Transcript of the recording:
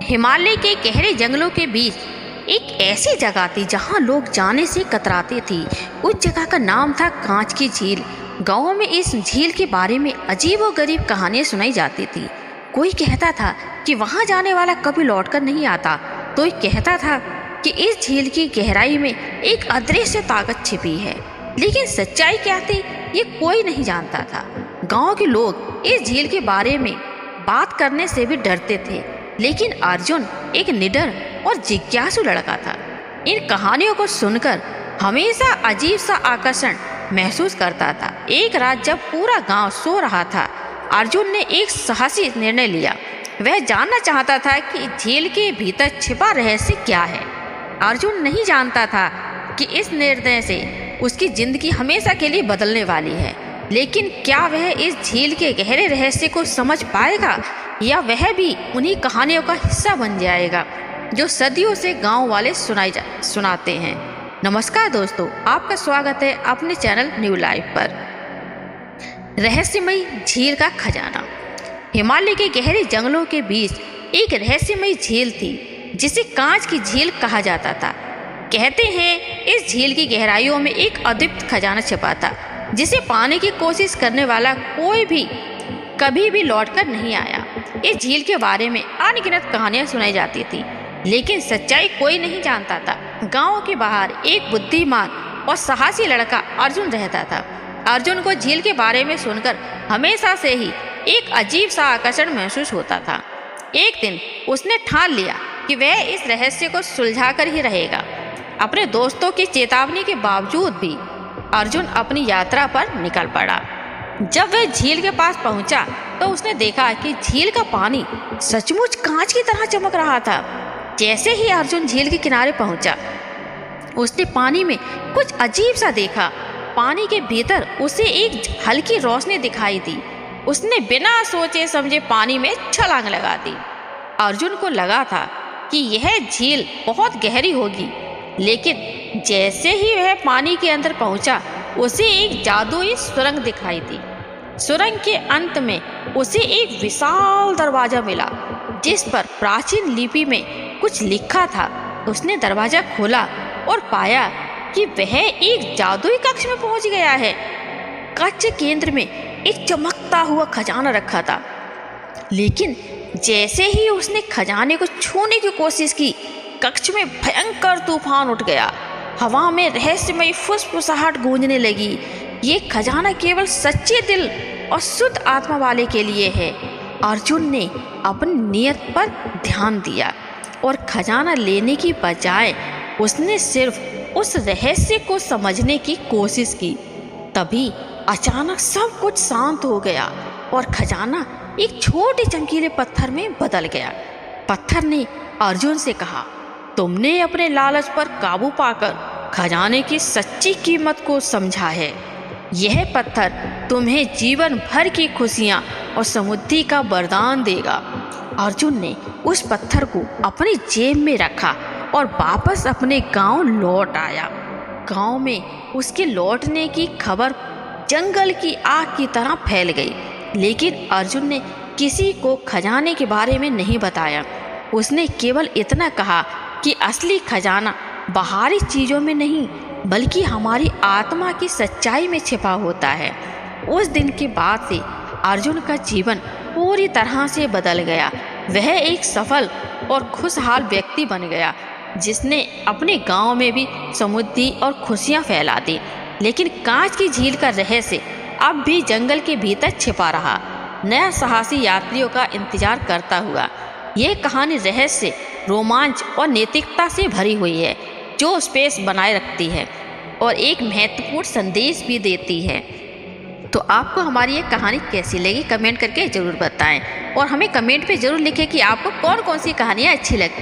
हिमालय के गहरे जंगलों के बीच एक ऐसी जगह थी जहां लोग जाने से कतराते थे। उस जगह का नाम था कांच की झील। गाँव में इस झील के बारे में अजीबोगरीब कहानियां सुनाई जाती थी। कोई कहता था कि वहां जाने वाला कभी लौटकर नहीं आता, तो कोई कहता था कि इस झील की गहराई में एक अदृश्य ताकत छिपी है। लेकिन सच्चाई क्या थी ये कोई नहीं जानता था। गांव के लोग इस झील के बारे में बात करने से भी डरते थे, लेकिन अर्जुन एक निडर और जिज्ञासु लड़का था। इन कहानियों को सुनकर हमेशा अजीब सा आकर्षण महसूस करता था। एक रात जब पूरा गांव सो रहा था, अर्जुन ने एक साहसी निर्णय लिया। वह जानना चाहता था कि झील के भीतर छिपा रहस्य क्या है। अर्जुन नहीं जानता था कि इस निर्णय से उसकी जिंदगी हमेशा के लिए बदलने वाली है, लेकिन क्या वह इस झील के गहरे रहस्य को समझ पाएगा या वह भी उन्हीं कहानियों का हिस्सा बन जाएगा जो सदियों से गांव वाले सुनाते हैं। नमस्कार दोस्तों, आपका स्वागत है अपने चैनल न्यू लाइफ पर। रहस्यमयी झील का खजाना। हिमालय के गहरे जंगलों के बीच एक रहस्यमयी झील थी जिसे कांच की झील कहा जाता था। कहते हैं इस झील की गहराइयों में एक अद्भुत खजाना छिपा था जिसे पाने की कोशिश करने वाला कोई भी कभी भी लौटकर नहीं आया। इस झील के बारे में अनगिनत कहानियां सुनाई जाती थी, लेकिन सच्चाई कोई नहीं जानता था। गांव के बाहर एक बुद्धिमान और साहसी लड़का अर्जुन रहता था। अर्जुन को झील के बारे में सुनकर हमेशा से ही एक अजीब सा आकर्षण महसूस होता था। एक दिन उसने ठान लिया कि वह इस रहस्य को सुलझाकर ही रहेगा। अपने दोस्तों की चेतावनी के बावजूद भी अर्जुन अपनी यात्रा पर निकल पड़ा। जब वह झील के पास पहुंचा तो उसने देखा कि झील का पानी सचमुच कांच की तरह चमक रहा था। जैसे ही अर्जुन झील के किनारे पहुंचा, उसने पानी में कुछ अजीब सा देखा। पानी के भीतर उसे एक हल्की रोशनी दिखाई दी। उसने बिना सोचे समझे पानी में छलांग लगा दी। अर्जुन को लगा था कि यह झील बहुत गहरी होगी, लेकिन जैसे ही वह पानी के अंदर पहुंचा, उसे एक जादुई सुरंग दिखाई दी। सुरंग के अंत में उसे एक विशाल दरवाजा मिला जिस पर प्राचीन लिपि में कुछ लिखा था। उसने दरवाजा खोला और पाया कि वह एक जादुई कक्ष में पहुंच गया है। कक्ष के केंद्र में एक चमकता हुआ खजाना रखा था, लेकिन जैसे ही उसने खजाने को छूने की कोशिश की, कक्ष में भयंकर तूफान उठ गया। हवा में रहस्यमयी फुसफुसाहट गूंजने लगी। ये खजाना केवल सच्चे दिल और शुद्ध आत्मा वाले के लिए है। अर्जुन ने अपनी नियत पर ध्यान दिया और खजाना लेने की बजाय उसने सिर्फ उस रहस्य को समझने की कोशिश की। तभी अचानक सब कुछ शांत हो गया और खजाना एक छोटे चमकीले पत्थर में बदल गया। पत्थर ने अर्जुन से कहा, तुमने अपने लालच पर काबू पाकर खजाने की सच्ची कीमत को समझा है। यह पत्थर तुम्हें जीवन भर की खुशियां और समृद्धि का वरदान देगा। अर्जुन ने उस पत्थर को अपनी जेब में रखा और वापस अपने गांव लौट आया। गांव में उसके लौटने की खबर जंगल की आग की तरह फैल गई, लेकिन अर्जुन ने किसी को खजाने के बारे में नहीं बताया। उसने केवल इतना कहा कि असली खजाना बाहरी चीज़ों में नहीं, बल्कि हमारी आत्मा की सच्चाई में छिपा होता है। उस दिन के बाद से अर्जुन का जीवन पूरी तरह से बदल गया। वह एक सफल और खुशहाल व्यक्ति बन गया, जिसने अपने गांव में भी समृद्धि और खुशियां फैला दी। लेकिन कांच की झील का रहस्य अब भी जंगल के भीतर छिपा रहा, नया साहसी यात्रियों का इंतजार करता हुआ। ये कहानी रहस्य, रोमांच और नैतिकता से भरी हुई है, जो स्पेस बनाए रखती है और एक महत्वपूर्ण संदेश भी देती है। तो आपको हमारी ये कहानी कैसी लगी, कमेंट करके ज़रूर बताएं और हमें कमेंट पे ज़रूर लिखें कि आपको कौन कौन सी कहानियाँ अच्छी लगती हैं।